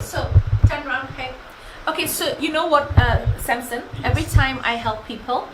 So, turn around, hey. Okay, so you know what, Samson? Every time I help people,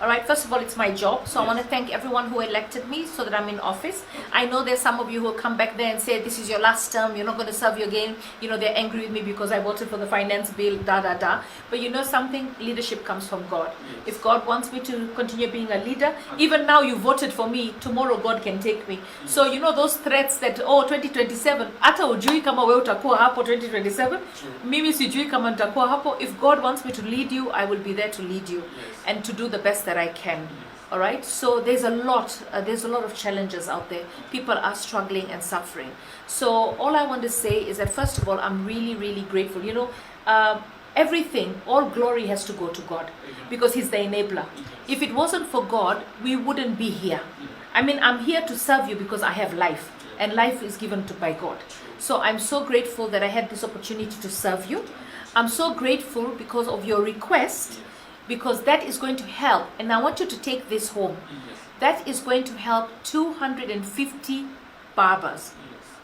all right, first of all, it's my job. So I want to thank everyone who elected me so that I'm in office. I know there's some of you who will come back there and say, this is your last term, you're not going to serve you again. You know, they're angry with me because I voted for the finance bill, da, da, da. But you know something? Leadership comes from God. If God wants me to continue being a leader, even now you voted for me, tomorrow God can take me. So you know those threats that, 2027, hata ujui kama wewe utakuwa hapo 2027, mimi sijui kama nitakuwa hapo. If God wants me to lead you, I will be there to lead you and to do the best that I can. All right, so there's a lot of challenges out there. People are struggling and suffering. So all I want to say is that first of all, I'm really, really grateful. You know, everything, all glory has to go to God because He's the enabler. If it wasn't for God, we wouldn't be here. I mean, I'm here to serve you because I have life, and life is given by God. So I'm so grateful that I had this opportunity to serve you. I'm so grateful because of your request, because that is going to help. And I want you to take this home. That is going to help 250 barbers,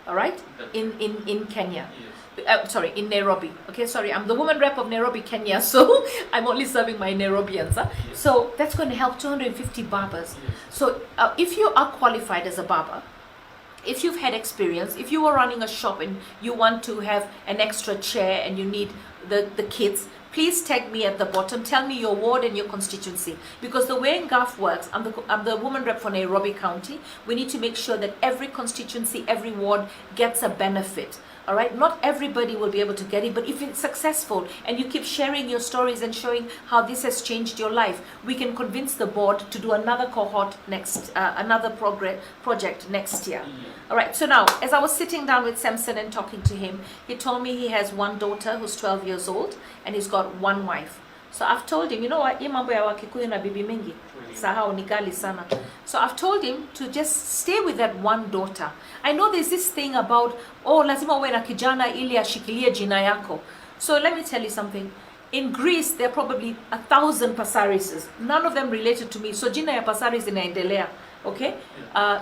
all right, in Kenya. Sorry, in Nairobi. Okay, sorry, I'm the woman rep of Nairobi, Kenya, so I'm only serving my Nairobians. Huh? So that's going to help 250 barbers. So if you are qualified as a barber, if you've had experience, if you are running a shop and you want to have an extra chair and you need the kids, please tag me at the bottom. Tell me your ward and your constituency. Because the way NGAF works, I'm the woman rep for Nairobi County. We need to make sure that every constituency, every ward gets a benefit. All right, not everybody will be able to get it, but if it's successful and you keep sharing your stories and showing how this has changed your life, we can convince the board to do another cohort next, another project next year. All right, so now, as I was sitting down with Samson and talking to him, he told me he has one daughter who's 12 years old and he's got one wife. So I've told him, you know what, hii mambo ya Wakikuyu na bibi mingi, sahau ni gali sana. So I've told him to just stay with that one daughter. I know there's this thing about, lazima uwe na kijana ili ashikilie jina yako. So let me tell you something. In Greece, there are probably 1,000 Passarises. None of them related to me. So jina ya Passaris inaendelea. Okay?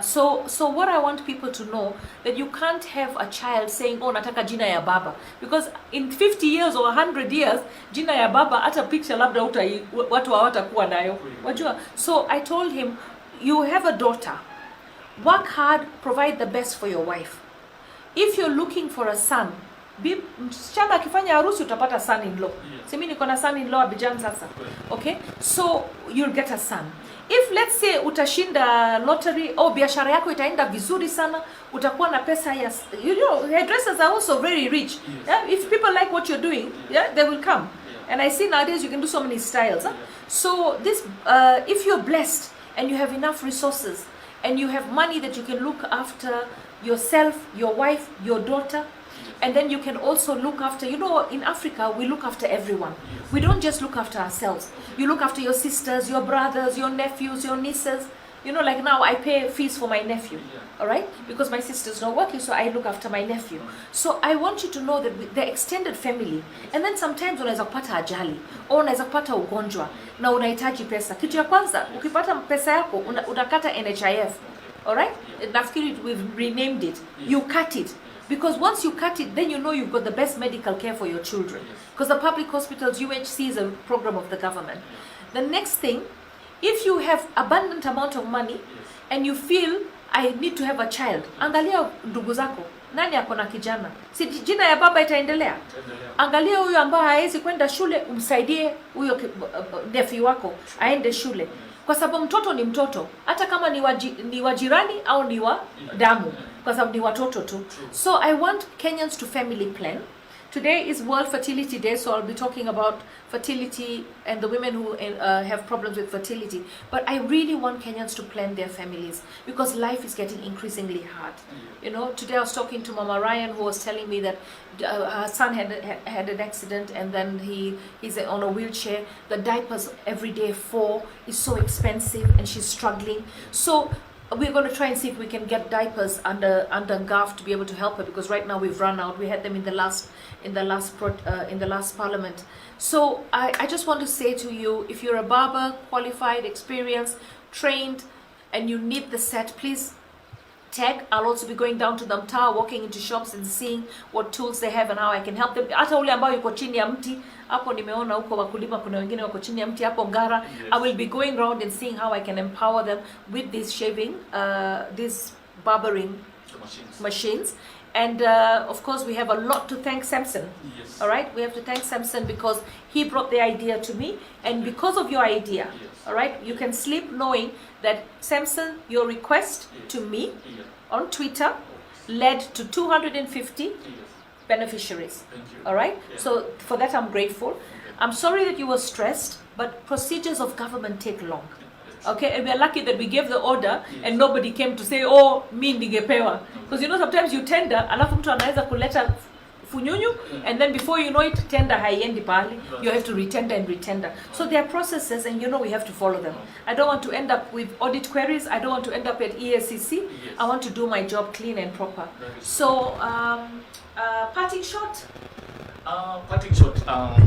So what I want people to know, that you can't have a child saying, nataka jina ya baba. Because in 50 years or 100 years, jina ya baba, hata picture labda watu hawatakuwa nayo. Wajua? So I told him, you have a daughter. Work hard, provide the best for your wife. If you're looking for a son, msichana akifanya harusi utapata son-in-law. Simi niko na son-in-law Abidjan sasa. Okay? So you'll get a son. If let's say utashinda lottery, biashara yako itaenda vizuri sana, utakuwa na pesa ya, you know, hairdressers are also very rich. Yeah? If people like what you're doing, they will come. And I see nowadays you can do so many styles. Huh? So this, if you're blessed and you have enough resources and you have money that you can look after yourself, your wife, your daughter, and then you can also look after, you know, in Africa, we look after everyone. We don't just look after ourselves. You look after your sisters, your brothers, your nephews, your nieces. You know, like now I pay fees for my nephew, all right? Because my sister's not working, so I look after my nephew. So I want you to know that the extended family, and then sometimes unaweza kupata ajali, au unaweza kupata ugonjwa, na unahitaji pesa. Kitu ya kwanza, ukipata pesa yako, unakata NHIF, all right? Nafikiri we've renamed it. You cut it. Because once you cut it, then you know you've got the best medical care for your children. Because the public hospitals, UHC is a program of the government. The next thing, if you have abundant amount of money and you feel, I need to have a child, angalia ndugu zako, nani ako na kijana? Si jina ya baba itaendelea? Angalia huyo ambaye haezi kwenda shule, umsaidie huyo nephew wako aende shule. Kwa sababu mtoto ni mtoto, hata kama ni wa jirani au ni wa damu, kwa sababu ni watoto tu. So I want Kenyans to family plan. Today is World Fertility Day, so I'll be talking about fertility and the women who have problems with fertility. But I really want Kenyans to plan their families because life is getting increasingly hard. You know, today I was talking to Mama Ryan, who was telling me that her son had an accident and then he's on a wheelchair. The diapers every day 4 is so expensive and she's struggling. So we're going to try and see if we can get diapers under GAF to be able to help her, because right now we've run out. We had them in the last parliament. So I just want to say to you, if you're a barber, qualified, experienced, trained, and you need the set, please tech. I'll also be going down to the mtaa, walking into shops and seeing what tools they have and how I can help them. Hata ule ambao yuko chini ya mti, hapo nimeona huko wakulima kuna wengine wako chini ya mti hapo Ngara. I will be going around and seeing how I can empower them with these shaving, these barbering machines. And of course, we have a lot to thank Samson. Yes. All right, we have to thank Samson because he brought the idea to me, and because of your idea, all right, you can sleep knowing that Samson, your request to me on Twitter led to 250 beneficiaries. Thank you. All right, Yeah. so for that I'm grateful. I'm sorry that you were stressed, but procedures of government take long. Okay, and we are lucky that we gave the order and nobody came to say, oh, mi ningepewa. Because you know, sometimes you tender, alafu mtu anaweza kuleta funyunyu, and then before you know it, tender haiendi pale. You have to retender and retender. So there are processes, and you know we have to follow them. I don't want to end up with audit queries. I don't want to end up at ESCC. I want to do my job clean and proper. So, parting shot. Parting shot,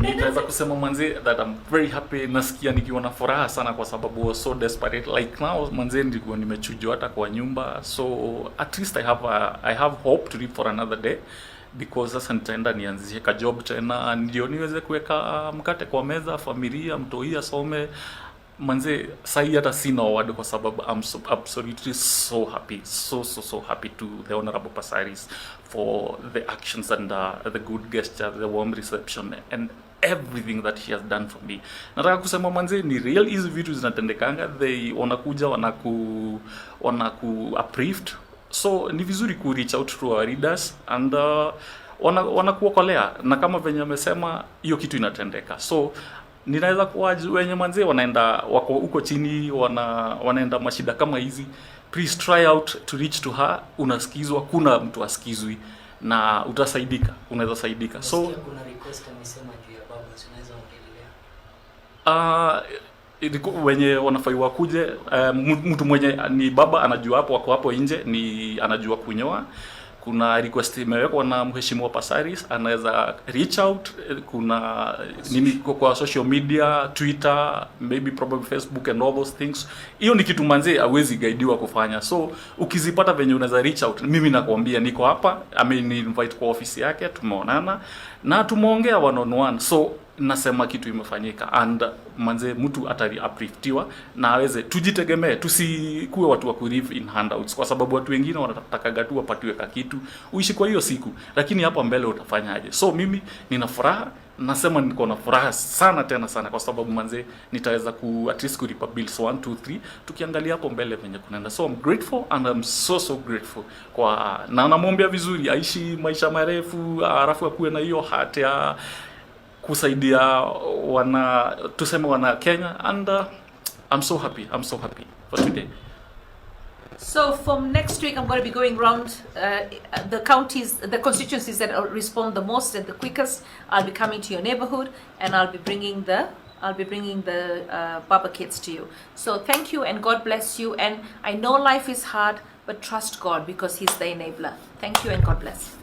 naweza kusema manze that I'm very happy, nasikia nikiwa na furaha sana kwa sababu I was so desperate. Like now manze ndiko nimechujwa hata kwa nyumba, so at least I have hope to live for another day, because sasa nitaenda nianzishe ka job tena ndio niweze kuweka mkate kwa meza, familia mtoi asome. Manze sahi hata sina word kwa sababu I'm so absolutely so happy, so happy to the Honorable Passaris for the actions and the good gesture, the warm reception and everything that he has done for me. Nataka kusema manze ni real, hizi vitu zinatendekanga, they wanakuja wanaku approved, so ni vizuri ku reach out to our readers and wanakuokolea, na kama venye amesema hiyo kitu inatendeka. So ninaweza kuwa wenye manze wanaenda wako huko chini wanaenda mashida kama hizi, please try out to reach to her. Unasikizwa, kuna mtu asikizwi na utasaidika, unaweza saidika. So kuna request amesema juu ya baba, tunaweza ongelea wenye wanafai wakuje, mtu mwenye ni baba anajua hapo, wako hapo nje, ni anajua kunyoa. Kuna request imewekwa na mheshimiwa Passaris, anaweza reach out. Kuna nini kwa social media, Twitter, maybe probably Facebook and all those things. Hiyo ni kitu manze hawezi guidiwa kufanya. So ukizipata venye unaweza reach out, mimi nakwambia niko hapa, invite kwa ofisi yake, tumeonana na tumeongea one on one. So nasema kitu imefanyika and manze mtu atari upliftiwa na aweze tujitegemee, tusikuwe watu wa live in handouts, kwa sababu watu wengine wanataka tu wapatiwe kitu uishi kwa hiyo siku, lakini hapa mbele utafanyaje? So mimi nina furaha, nasema niko na furaha sana tena sana, kwa sababu manze nitaweza at least kulipa bills 1 2 3 tukiangalia hapo mbele venye kunaenda. So I'm grateful and I'm so grateful kwa, na namwombea vizuri, aishi maisha marefu, alafu akuwe na hiyo hati ya kusaidia wana Kenya, and I'm so happy for today. So from next week I'm going to be going around the counties, the constituencies that respond the most and the quickest. I'll be coming to your neighborhood and I'll be bringing the Baba kids to you. So thank you and God bless you, and I know life is hard, but trust God because He's the enabler. Thank you and God bless.